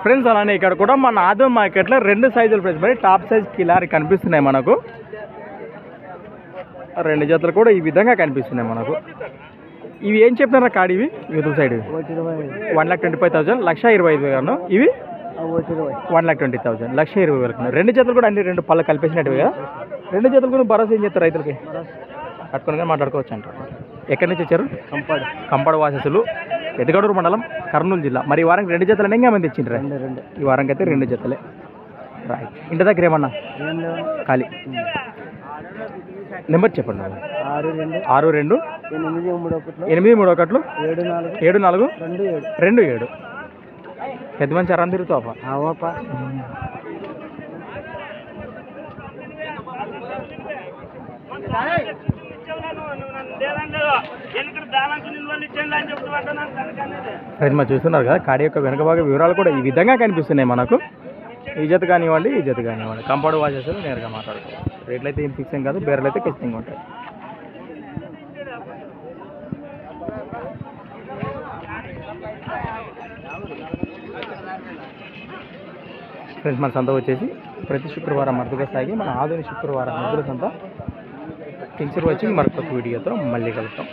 Friends అలానే ఇక్కడ కూడా మన ఆదో మార్కెట్లో 2 సైజుల ప్రైస్ మరి టాప్ సైజ్ కిలారి కనిపిస్తున్నాయి మనకు. 2 జతలు కూడా ఈ విధంగా కనిపిస్తున్నాయి మనకు. ఇవి ఏం చెప్పినారా కాడి ఇవి యూట్యూబ్ సైడ్ 1,25,000 1,25,000 ఇవి 1,20,000 1,20,000. 2 జతలు కూడా అన్ని 2 పళ్ళ కలిపేసినట్టుగా 2 జతలు కూడా భరోసా ఏం చెప్తారు రైతులకి కట్టుకొని మాట్లాడుకోవచ్చు అంటారు. ఎక్కడి నుంచి వచ్చారు? కంపాడు వాససులు, పెద్దగడూరు మండలం, కర్నూలు జిల్లా. మరి ఈ వారానికి 2 జతలు ఇంకా మంది ఇచ్చిండ్రు? ఈ వారానికి అయితే 2 జతలే. రైట్. ఇంటి దగ్గర ఏమన్నా ఖాళీ నెంబర్ చెప్పండి. 62-831-7427. పెద్ద మంచి అరం తిరుగుతావా? మరి చూస్తున్నారు కదా కాడి యొక్క వెనుక భాగం వివరాలు కూడా ఈ విధంగా కనిపిస్తున్నాయి మనకు. ఈ జత కానివ్వండి, ఈ జత కానివ్వండి. కంపౌండ్ వాచెస్ నేరుగా మాట్లాడుకోవాలి. రేట్లు అయితే ఏం ఫిక్స్ ఏం కాదు, బేర్లు అయితే ఖచ్చితంగా ఉంటాయి. ఫ్రెండ్స్ మన సంత వచ్చేసి ప్రతి శుక్రవారం అరుదుగా సాగి మన ఆధునిక శుక్రవారం ఎదురు సంత కించర్ వచ్చి మరొక వీడియోతో మళ్ళీ కలుద్దాం.